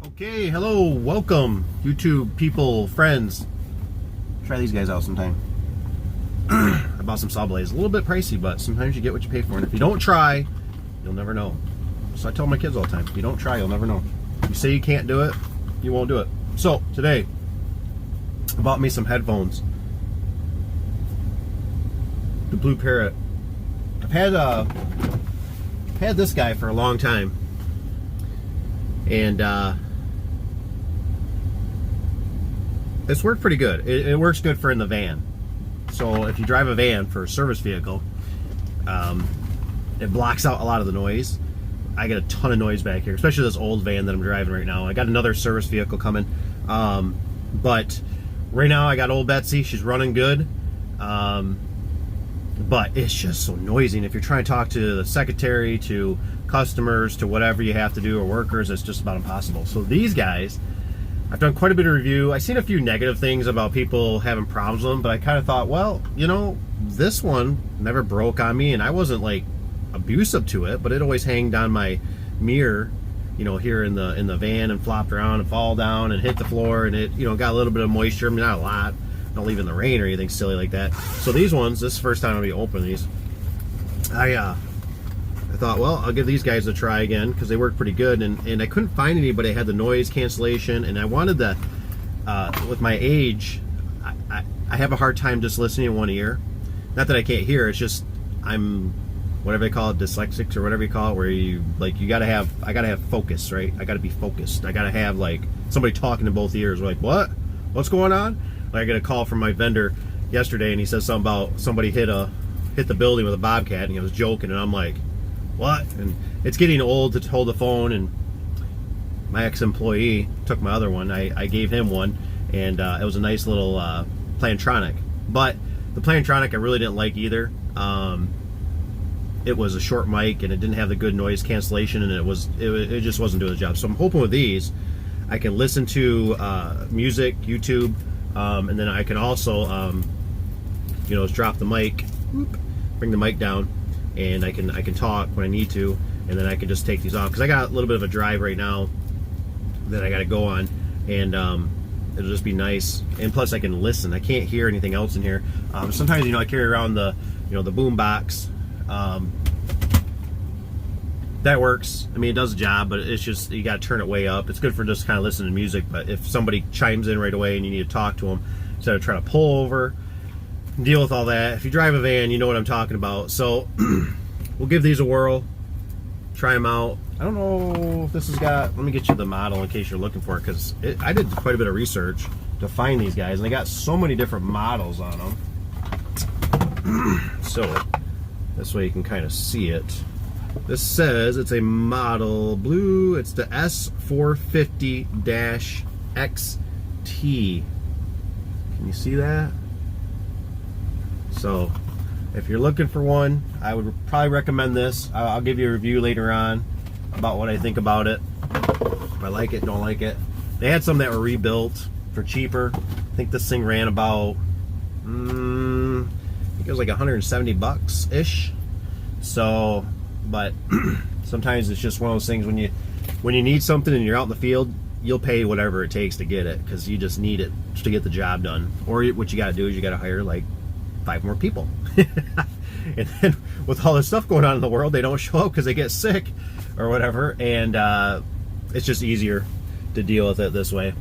Okay, hello, welcome, YouTube people, friends. Try these guys out sometime. I bought some saw blades. A little bit pricey, but sometimes you get what you pay for. And if you don't try, you'll never know. So I tell my kids all the time, if you don't try, you'll never know. You say you can't do it, you won't do it. So, today, I bought me some headphones. The Blue Parrot. I've had this guy for a long time. And, it's worked pretty good. It works good for in the van. So if you drive a van for a service vehicle, it blocks out a lot of the noise. I get a ton of noise back here, especially this old van that I'm driving right now. I got another service vehicle coming, but right now I got old Betsy. She's running good, but it's just so noisy. And if you're trying to talk to the secretary, to customers, to whatever you have to do, or workers, it's just about impossible. So these guys, I've done quite a bit of review. I've seen a few negative things about people having problems with them, but I kind of thought, well, you know, this one never broke on me, and I wasn't like abusive to it, but it always hanged on my mirror, you know, here in the van, and flopped around and fall down and hit the floor, and it, you know, got a little bit of moisture. I mean, not a lot. Don't leave in the rain or anything silly like that. So these ones, this is the first time I'll be opening these. I thought, well, I'll give these guys a try again because they work pretty good, and I couldn't find anybody that had the noise cancellation, and I wanted the, with my age, I have a hard time just listening in one ear. Not that I can't hear, it's just I'm, whatever they call it, dyslexic or whatever you call it, where you, like, I gotta have focus, right? I gotta be focused. I gotta have, like, somebody talking to both ears. We're like, what? What's going on? Like, I got a call from my vendor yesterday, and he says something about somebody hit the building with a bobcat, and he was joking, and I'm like, what? And it's getting old to hold the phone, and my ex-employee took my other one. I gave him one, and it was a nice little Plantronic. But the Plantronic I really didn't like either. It was a short mic, and it didn't have the good noise cancellation, and it just wasn't doing the job. So I'm hoping with these I can listen to music, YouTube, and then I can also you know, drop the mic, bring the mic down, and I can talk when I need to, and then I can just take these off, because I got a little bit of a drive right now that I got to go on, and it'll just be nice. And plus I can listen. I can't hear anything else in here. Sometimes, you know, I carry around the, you know, the boom box. That works. I mean, it does the job, but it's just, you got to turn it way up. It's good for just kind of listening to music, but if somebody chimes in right away and you need to talk to them, instead of trying to pull over, deal with all that. If you drive a van, you know what I'm talking about. So we'll give these a whirl, try them out. I don't know if this has got, let me get you the model in case you're looking for it, because I did quite a bit of research to find these guys, and they got so many different models on them. So this way you can kind of see it. This says it's a model blue. It's the S450-XT. Can you see that? So if you're looking for one, I would probably recommend this. I'll give you a review later on about what I think about it. If I like it, don't like it. They had some that were rebuilt for cheaper. I think this thing ran about, I think it was like 170 bucks ish. So, but sometimes it's just one of those things when you need something and you're out in the field, you'll pay whatever it takes to get it, because you just need it to get the job done. Or what you got to do is you got to hire like 5 more people. And then with all this stuff going on in the world, they don't show up because they get sick or whatever, and it's just easier to deal with it this way.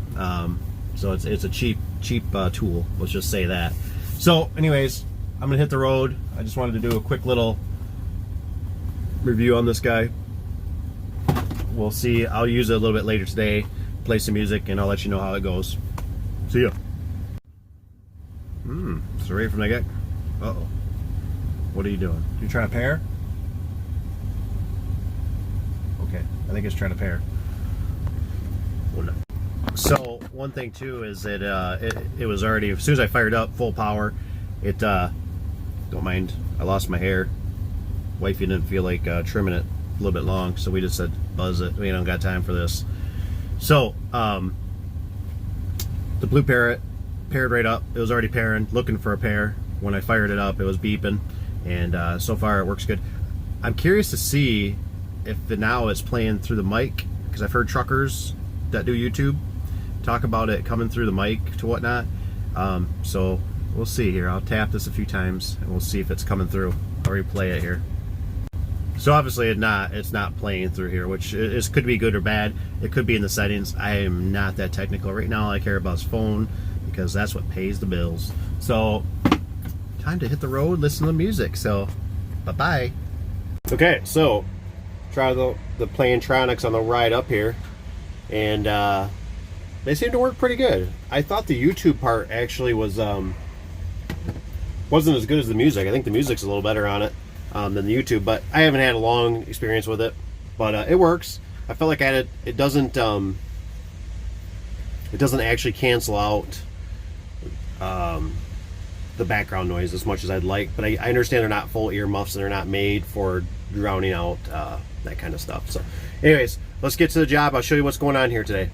So it's a cheap tool, let's just say that. So anyways, I'm gonna hit the road. I just wanted to do a quick little review on this guy. We'll see. I'll use it a little bit later today, play some music, and I'll let you know how it goes. See ya. So right from the get. Uh-oh. What are you doing? You trying to pair? Okay, I think it's trying to pair. Well, no. So one thing too is that it was already, as soon as I fired up full power, it don't mind, I lost my hair. Wifey didn't feel like trimming it a little bit long, so we just said buzz it. We don't got time for this. So the Blue Parrot paired right up. It was already pairing, looking for a pair. When I fired it up, it was beeping, and so far it works good. I'm curious to see if now it's playing through the mic, because I've heard truckers that do YouTube talk about it coming through the mic to whatnot. So we'll see here. I'll tap this a few times and we'll see if it's coming through. I'll replay it here. So obviously it's not playing through here, which could be good or bad. It could be in the settings. I am not that technical right now. All I care about is phone, because that's what pays the bills. So time to hit the road, listen to the music. So bye-bye. Okay, so try the Plantronics on the ride up here, and they seem to work pretty good. I thought the YouTube part actually wasn't as good as the music. I think the music's a little better on it than the YouTube, but I haven't had a long experience with it. But it works. I felt like it doesn't actually cancel out the background noise as much as I'd like. But I understand they're not full earmuffs and they're not made for drowning out that kind of stuff. So anyways, let's get to the job. I'll show you what's going on here today.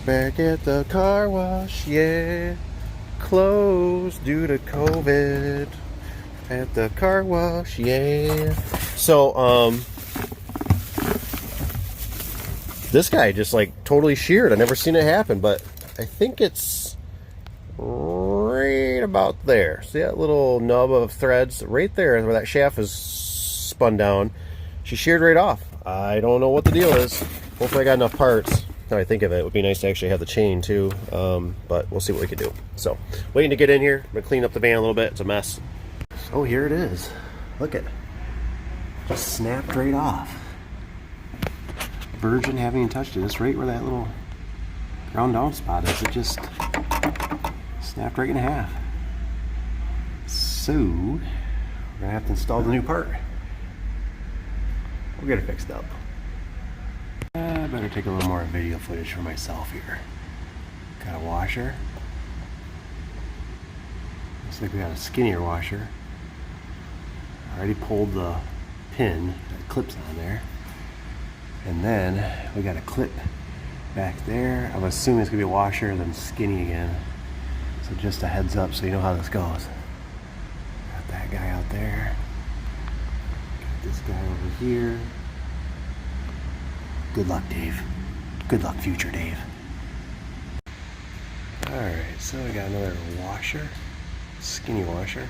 Back at the car wash, yeah, closed due to COVID. At the car wash, yeah. So this guy just like totally sheared. I've never seen it happen, but I think it's right about there. See that little nub of threads right there where that shaft is spun down? She sheared right off. I don't know what the deal is. Hopefully I got enough parts. Now I think of it, it would be nice to actually have the chain too, but we'll see what we can do. So waiting to get in here. I'm gonna clean up the van a little bit. It's a mess. Oh, here it is. Look at it. Just snapped right off. Virgin, haven't even touched it. It's right where that little ground down spot is. It just snapped right in half. So we're gonna have to install the new part. We'll get it fixed up. I better take a little more video footage for myself here. Got a washer. Looks like we got a skinnier washer. I already pulled the pin that clips on there. And then we got a clip back there. I'm assuming it's gonna be a washer, then skinny again. So just a heads up so you know how this goes. Got that guy out there. Got this guy over here. Good luck, Dave. Good luck, future Dave. Alright, so we got another washer. Skinny washer.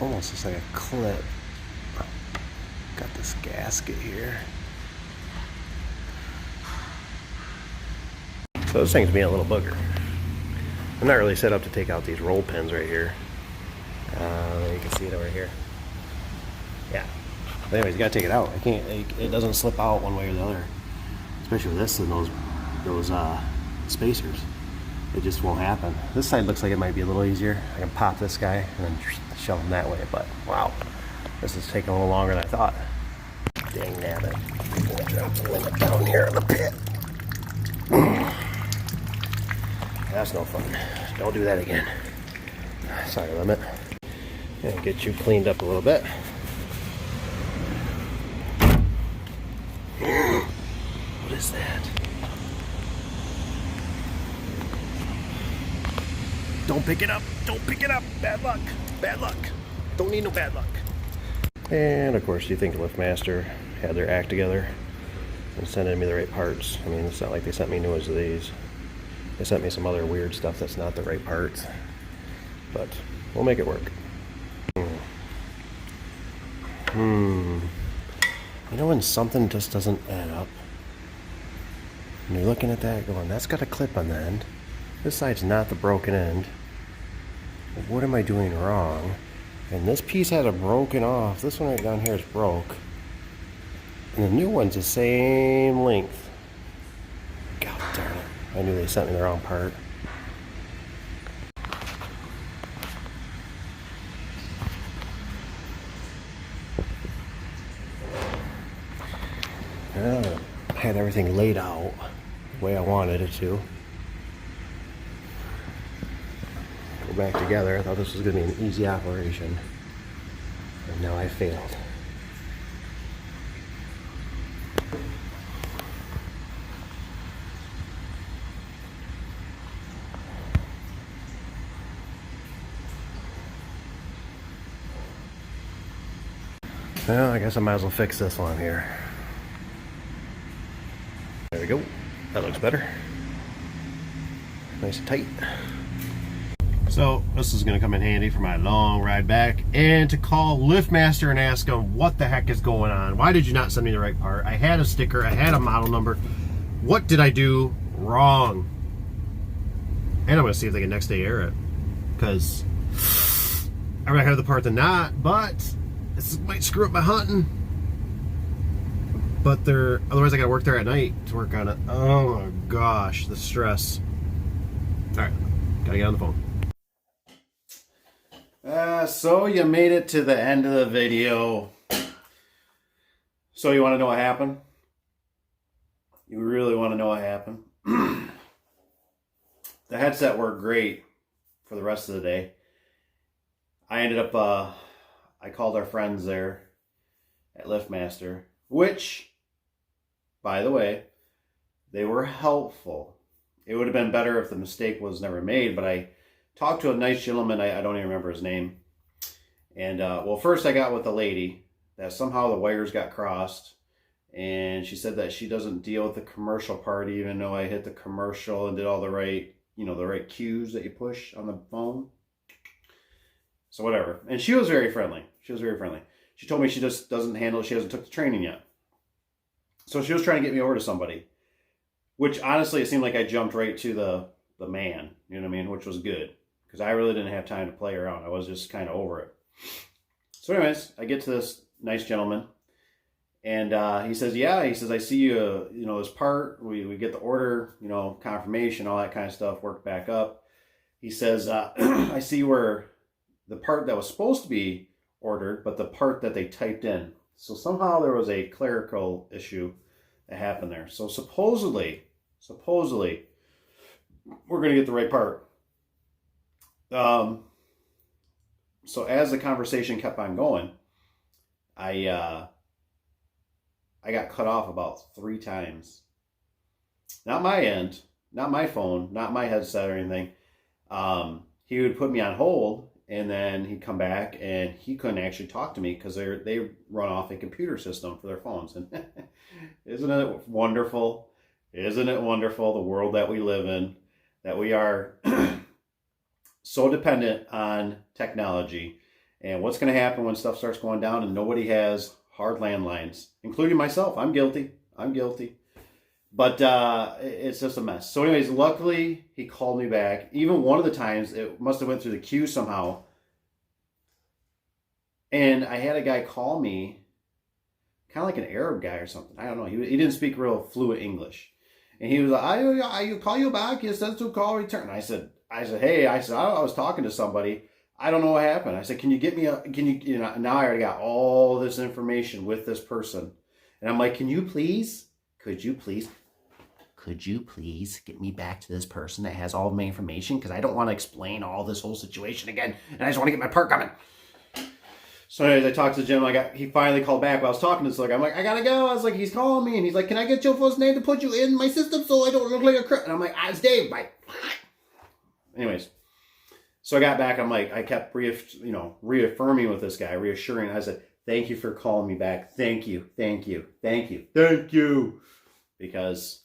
Almost looks like a clip. Got this gasket here. So this thing's being a little booger. I'm not really set up to take out these roll pins right here. You can see it over here. Yeah. But anyways, you gotta take it out. It doesn't slip out one way or the other. Especially with this and those spacers. It just won't happen. This side looks like it might be a little easier. I can pop this guy and then shove him that way, but wow. This is taking a little longer than I thought. Dang nabbit. I'm gonna drop the limit down here in the pit. That's no fun. Don't do that again. Sorry, limit. And get you cleaned up a little bit. What is that? Don't pick it up. Don't pick it up. Bad luck. Bad luck. Don't need no bad luck. And of course, you think Liftmaster had their act together and sending me the right parts. I mean, it's not like they sent me new ones of these. They sent me some other weird stuff that's not the right parts. But we'll make it work. You know when something just doesn't add up? And you're looking at that going, that's got a clip on the end. This side's not the broken end. What am I doing wrong? And this piece had a broken off. This one right down here is broke. And the new one's the same length. God darn it. I knew they sent me the wrong part. I had everything laid out the way I wanted it to. Go back together. I thought this was going to be an easy operation. And now I failed. Well, I guess I might as well fix this one here. we go. That looks better. Nice and tight. So this is going to come in handy for my long ride back and to call Liftmaster and ask them what the heck is going on. Why did you not send me the right part? I had a sticker, I had a model number. What did I do wrong? And I'm going to see if they can next day air it, because I'd rather have the part than not, but this might screw up my hunting. But otherwise I got to work there at night to work on it. Oh my gosh, the stress. All right, gotta get on the phone. So you made it to the end of the video. So you want to know what happened? You really want to know what happened? The headset worked great for the rest of the day. I ended up, I called our friends there at Liftmaster, which, by the way, they were helpful. It would have been better if the mistake was never made, but I talked to a nice gentleman, I don't even remember his name. And, well, first I got with a lady that somehow the wires got crossed. And she said that she doesn't deal with the commercial part, even though I hit the commercial and did all the right, you know, the right cues that you push on the phone. So whatever. And she was very friendly. She was very friendly. She told me she just doesn't handle it. She hasn't took the training yet. So she was trying to get me over to somebody. Which, honestly, it seemed like I jumped right to the man. You know what I mean? Which was good. Because I really didn't have time to play around. I was just kind of over it. So anyways, I get to this nice gentleman. And he says, yeah, he says, I see you, you know, this part. We get the order, you know, confirmation, all that kind of stuff, worked back up. He says, I see where the part that was supposed to be ordered, but the part that they typed in. So somehow there was a clerical issue that happened there. So supposedly, we're going to get the right part. So as the conversation kept on going, I got cut off about 3 times. Not my end, not my phone, not my headset or anything. He would put me on hold, and then he'd come back, and he couldn't actually talk to me because they run off a computer system for their phones. And isn't it wonderful? Isn't it wonderful, the world that we live in, that we are so dependent on technology, and what's going to happen when stuff starts going down and nobody has hard landlines, including myself. I'm guilty. But it's just a mess. So anyways, luckily he called me back. Even one of the times, it must have went through the queue somehow. And I had a guy call me, kind of like an Arab guy or something. I don't know. He didn't speak real fluent English. And he was like, I call you back. He says to call return. I said, hey, I was talking to somebody. I don't know what happened. I said, can you get me you know, now I already got all this information with this person. And I'm like, could you please get me back to this person that has all of my information? Because I don't want to explain all this whole situation again. And I just want to get my part coming. So anyways, I talked to the gentleman. He finally called back while I was talking to this. I'm like, I gotta go. I was like, he's calling me. And he's like, can I get your first name to put you in my system so I don't look like a crip? And I'm like, it's Dave. Bye. Anyways. So I got back, I'm like, I kept reaffirming with this guy, reassuring. I said, thank you for calling me back. Thank you. Because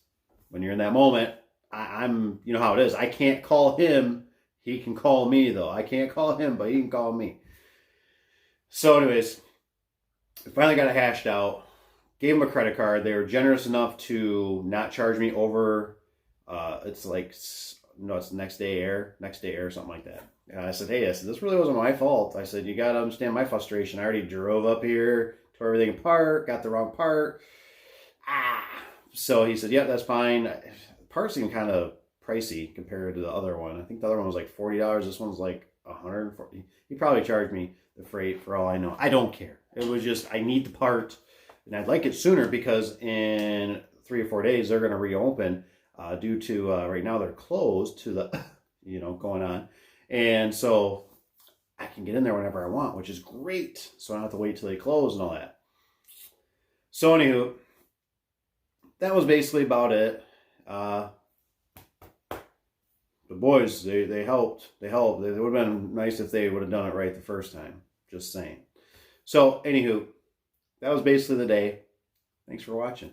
when you're in that moment, I'm, you know how it is. I can't call him. He can call me, though. I can't call him, but he can call me. So anyways, we finally got it hashed out. Gave him a credit card. They were generous enough to not charge me over, it's like... No, it's next day air, something like that. And I said, hey, this really wasn't my fault. I said, you got to understand my frustration. I already drove up here, tore everything apart, got the wrong part. So he said, yeah, that's fine. Parts seem kind of pricey compared to the other one. I think the other one was like $40. This one's like $140. He probably charged me the freight for all I know. I don't care. It was just, I need the part, and I'd like it sooner because in 3 or 4 days, they're going to reopen. Due to right now they're closed to the, going on. And so I can get in there whenever I want, which is great. So I don't have to wait till they close and all that. So anywho, that was basically about it. The boys, they helped. It would have been nice if they would have done it right the first time. Just saying. So anywho, that was basically the day. Thanks for watching.